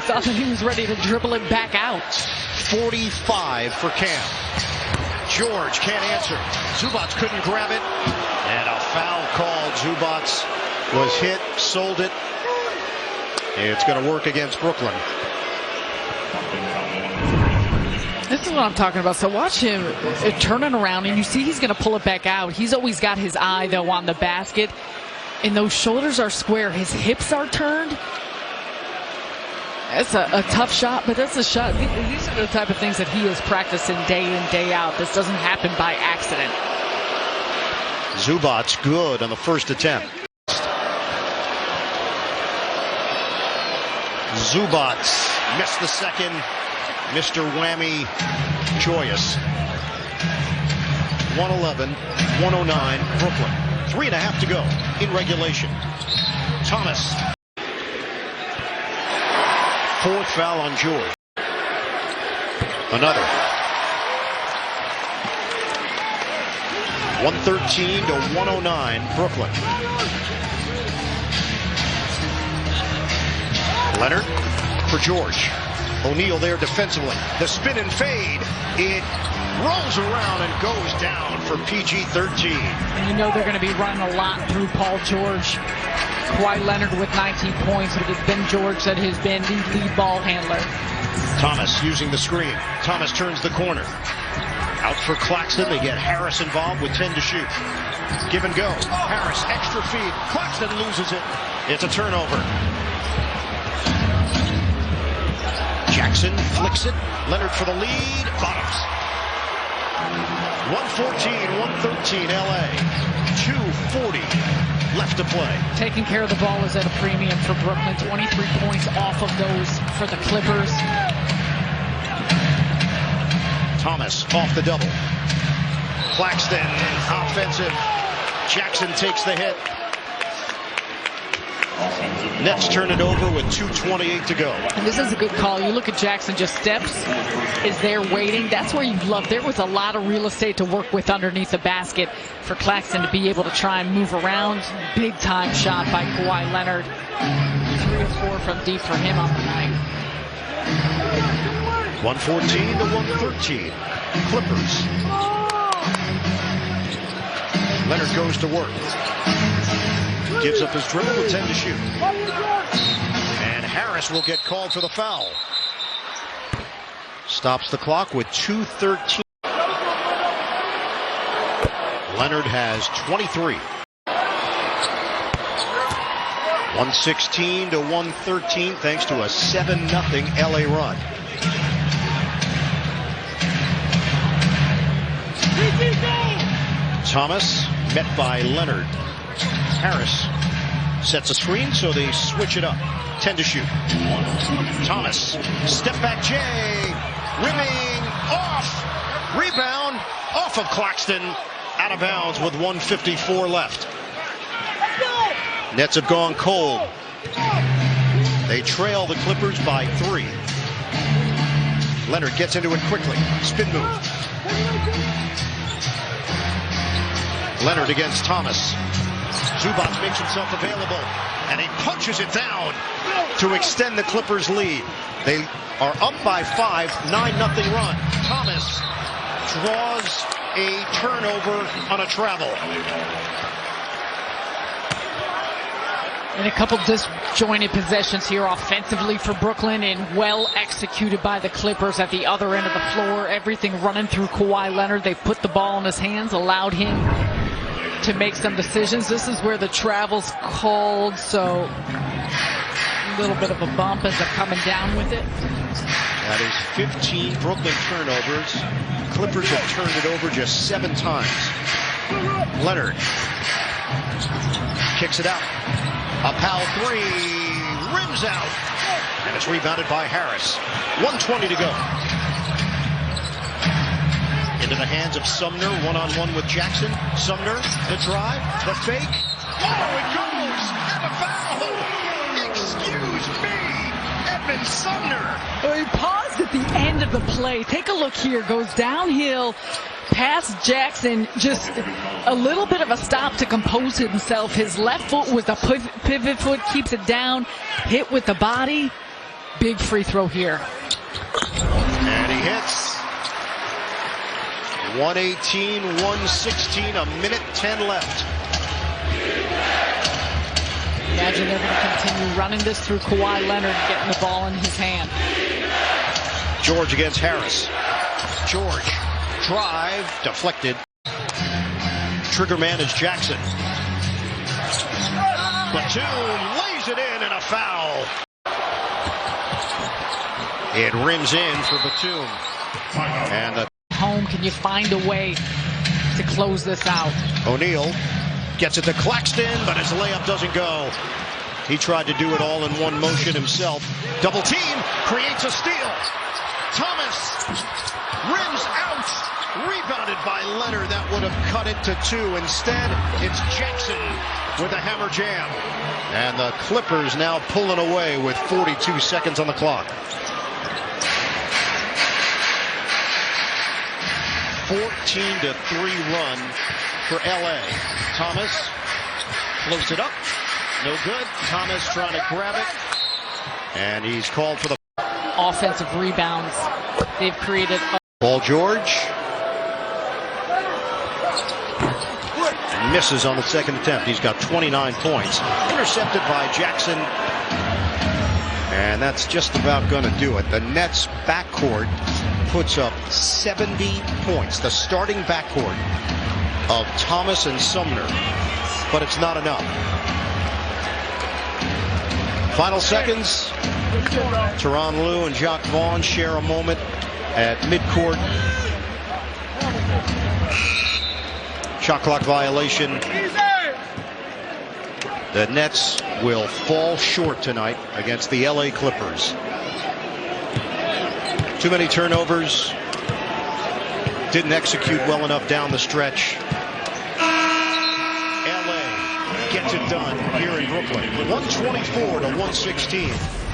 thought that he was ready to dribble it back out. 45 for Cam. George can't answer. Zubac couldn't grab it. And a foul called. Zubac was hit, sold it. It's going to work against Brooklyn. This is what I'm talking about. So watch him turning around, and you see he's going to pull it back out. He's always got his eye, though, on the basket. And those shoulders are square. His hips are turned. That's a tough shot, but that's a shot. These are the type of things that he is practicing day in, day out. This doesn't happen by accident. Zubac good on the first attempt. Zubac missed the second. Mr. Whammy joyous. 111-109 Brooklyn. 3.5 to go in regulation. Thomas. Fourth foul on George. Another. 113-109 Brooklyn. Leonard for George. O'Neal there defensively. The spin and fade. It rolls around and goes down for PG-13. And you know they're going to be running a lot through Paul George. Kawhi Leonard with 19 points, but it's been George that has been the lead ball handler. Thomas using the screen. Thomas turns the corner. Out for Claxton. They get Harris involved with 10 to shoot. Give and go. Harris, extra feed. Claxton loses it. It's a turnover. Jackson flicks it. Leonard for the lead. Bottoms. 114-113 LA. 2:40 left to play. Taking care of the ball is at a premium for Brooklyn. 23 points off of those for the Clippers. Thomas off the double. Claxton offensive. Jackson takes the hit. Nets turn it over with 2:28 to go. And this is a good call. You look at Jackson, just steps, is there waiting. That's where you love. There was a lot of real estate to work with underneath the basket for Claxton to be able to try and move around. Big time shot by Kawhi Leonard. 3 or 4 from deep for him on the night. 114-113. Clippers. Leonard goes to work. Gives up his dribble with 10 to shoot. And Harris will get called for the foul. Stops the clock with 2:13. Leonard has 23. 116-113 thanks to a 7-0 LA run. Thomas met by Leonard. Harris sets a screen, so they switch it up. 10 to shoot. Thomas, step back J, rimming off, rebound off of Claxton, out of bounds with 1:54 left. Nets have gone cold. They trail the Clippers by 3. Leonard gets into it quickly. Spin move. Leonard against Thomas. Zubac makes himself available, and he punches it down to extend the Clippers' lead. They are up by 5, 9-0 run. Thomas draws a turnover on a travel. And a couple disjointed possessions here offensively for Brooklyn, and well executed by the Clippers at the other end of the floor. Everything running through Kawhi Leonard. They put the ball in his hands, allowed him to make some decisions. This is where the travel's called, so a little bit of a bump as they're coming down with it. That is 15 Brooklyn turnovers. Clippers have turned it over just 7 times. Leonard kicks it out. A Powell 3, rims out, and it's rebounded by Harris. 1:20 to go. Into the hands of Sumner, one-on-one with Jackson. Sumner, the drive, the fake. Oh, it goes! And a foul! Excuse me, Edmund Sumner. Well, he paused at the end of the play. Take a look here. Goes downhill past Jackson. Just a little bit of a stop to compose himself. His left foot was the pivot foot, keeps it down. Hit with the body. Big free throw here. And he hits. 118-116, a minute 10 left. Imagine they're going to continue running this through Kawhi Leonard, getting the ball in his hand. George against Harris. George, drive, deflected. Trigger man is Jackson. Batum lays it in and a foul. It rims in for Batum. And the home, can you find a way to close this out? O'Neal gets it to Claxton, but his layup doesn't go. He tried to do it all in one motion himself. Double team, creates a steal. Thomas rims out. Rebounded by Leonard. That would have cut it to 2. Instead, it's Jackson with a hammer jam. And the Clippers now pulling away with 42 seconds on the clock. 14-3 run for LA. Thomas floats it up. No good. Thomas trying to grab it. And he's called for the offensive rebounds. They've created Paul George. Misses on the second attempt. He's got 29 points. Intercepted by Jackson. And that's just about going to do it. The Nets backcourt puts up 70 points. The starting backcourt of Thomas and Sumner. But it's not enough. Final seconds. Tyronn Lue and Jacques Vaughn share a moment at midcourt. Shot clock violation. The Nets will fall short tonight against the LA Clippers. Too many turnovers. Didn't execute well enough down the stretch. LA gets it done here in Brooklyn. 124-116.